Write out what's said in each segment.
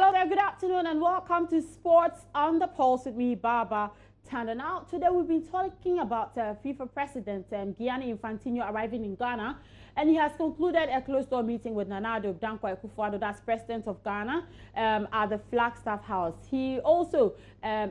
Hello there, good afternoon and welcome to Sports on the Pulse with me, Baba Tanda. Now, today we've been talking about FIFA President Gianni Infantino arriving in Ghana, and he has concluded a closed-door meeting with Nana Addo Dankwa Akufo-Addo, that's President of Ghana, at the Flagstaff House. He also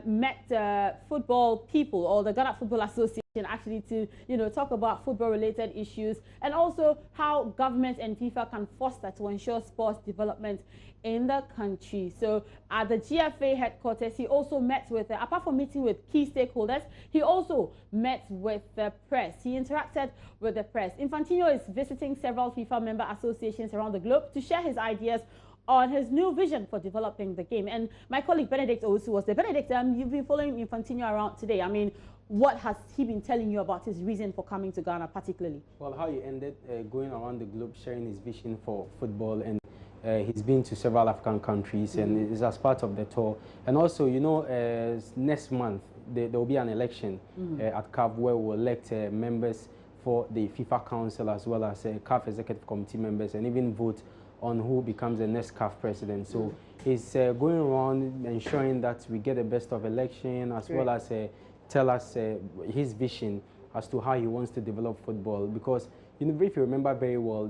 met football people, or the Ghana Football Association, actually, to talk about football-related issues and also how government and FIFA can foster to ensure sports development in the country. So at the GFA headquarters, he also met with, apart from meeting with key stakeholders, he also met with the press. He interacted with the press. Infantino is visiting several FIFA member associations around the globe to share his ideas on his new vision for developing the game. And my colleague Benedict Owusu was there. Benedict, you've been following Infantino around today. I mean, what has he been telling you about his reason for coming to Ghana particularly? Well, how he ended going around the globe sharing his vision for football, and he's been to several African countries and is as part of the tour. And also, next month there will be an election at CAF where we'll elect members for the FIFA Council as well as CAF Executive Committee members, and even vote on who becomes the next CAF president. So he's going around ensuring that we get the best of election, as well as tell us his vision as to how he wants to develop football. Because if you remember very well,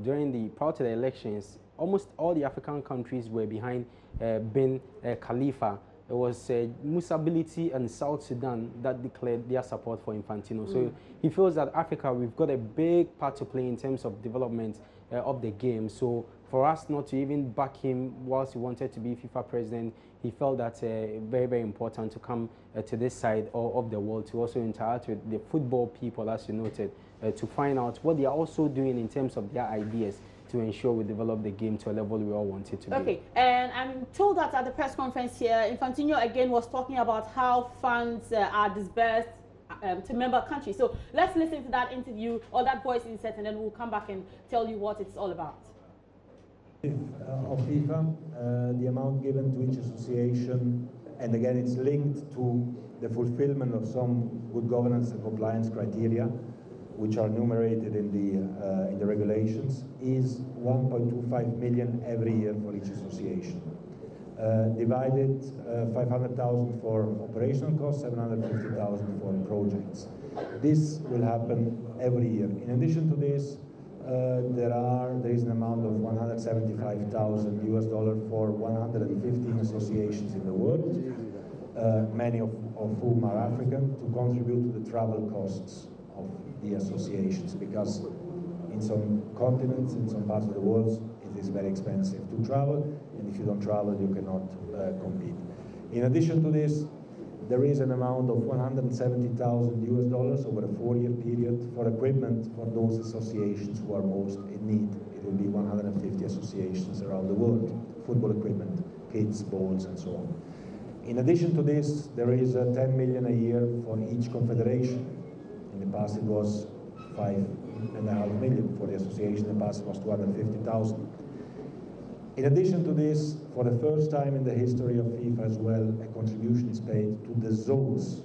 prior to the elections, almost all the African countries were behind Ben Khalifa. It was Musa Bility and South Sudan that declared their support for Infantino. So he feels that Africa, we've got a big part to play in terms of development of the game. So for us not to even back him whilst he wanted to be FIFA president, he felt that very, very important to come to this side of the world to also interact with the football people, as you noted, to find out what they are also doing in terms of their ideas to ensure we develop the game to a level we all want it to be. Okay, and I'm told that at the press conference here, Infantino again was talking about how funds are disbursed to member countries. So let's listen to that interview or that voice insert, and then we'll come back and tell you what it's all about. Of FIFA, the amount given to each association, and again it's linked to the fulfillment of some good governance and compliance criteria, which are enumerated in the regulations, is 1.25 million every year for each association. Divided 500,000 for operational costs, 750,000 for projects. This will happen every year. In addition to this, there is an amount of $175,000 for 115 associations in the world, many of whom are African, to contribute to the travel costs of the associations, because in some continents, in some parts of the world, it is very expensive to travel, and if you don't travel, you cannot compete. In addition to this, there is an amount of $170,000 over a 4-year period for equipment for those associations who are most in need. It will be 150 associations around the world, football equipment, kits, balls, and so on. In addition to this, there is 10 million a year for each confederation. In the past it was 5.5 million for the association, in the past it was 250,000. In addition to this, for the first time in the history of FIFA as well, a contribution is paid to the zones.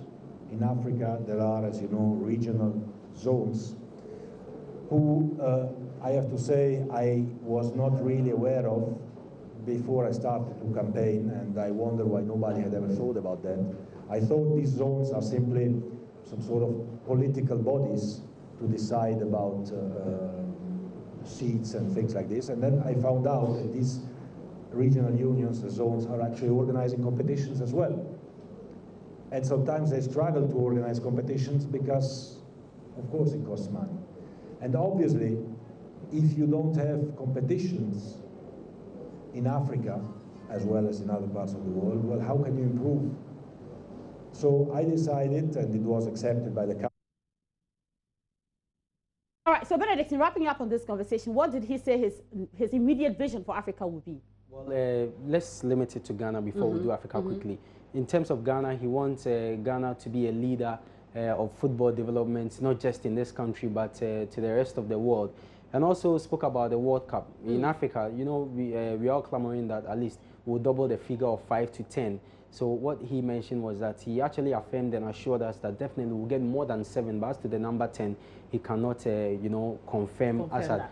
In Africa, there are, as you know, regional zones who, I have to say, I was not really aware of before I started to campaign, and I wonder why nobody had ever thought about that. I thought these zones are simply some sort of political bodies to decide about seats and things like this, and then I found out that these regional unions, the zones, are actually organizing competitions as well. And sometimes they struggle to organize competitions because, of course, it costs money. And obviously, if you don't have competitions in Africa, as well as in other parts of the world, well, how can you improve? So I decided, and it was accepted by the council. All right, so Benedict, in wrapping up on this conversation, what did he say his immediate vision for Africa would be? Well, let's limit it to Ghana before we do Africa quickly. In terms of Ghana, he wants Ghana to be a leader of football development, not just in this country, but to the rest of the world. And also spoke about the World Cup. In Africa, we are all clamoring that at least we'll double the figure of 5 to 10 So what he mentioned was that he actually affirmed and assured us that definitely we'll get more than 7, but as to the number 10, he cannot, you know, confirm as at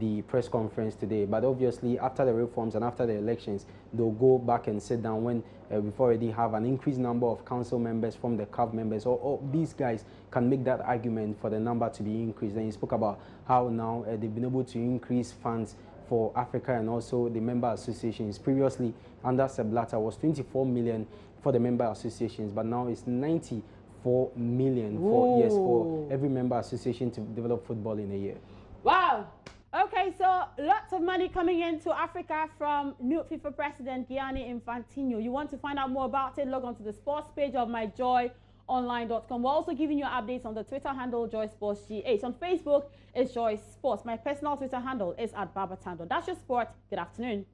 the press conference today. But obviously, after the reforms and after the elections, they'll go back and sit down when we've already have an increased number of council members from the CAF members, or these guys can make that argument for the number to be increased. And he spoke about how now they've been able to increase funds for Africa and also the member associations. Previously, under Sepp Blatter was 24 million for the member associations, but now it's 94 million for every member association to develop football in a year. Wow. Okay, so lots of money coming into Africa from new FIFA president Gianni Infantino. You want to find out more about it, log on to the sports page of myjoyonline.com. We're also giving you updates on the Twitter handle JoySportsGH. On Facebook, it's Joy Sports. My personal Twitter handle is @BabaTando. That's your sport. Good afternoon.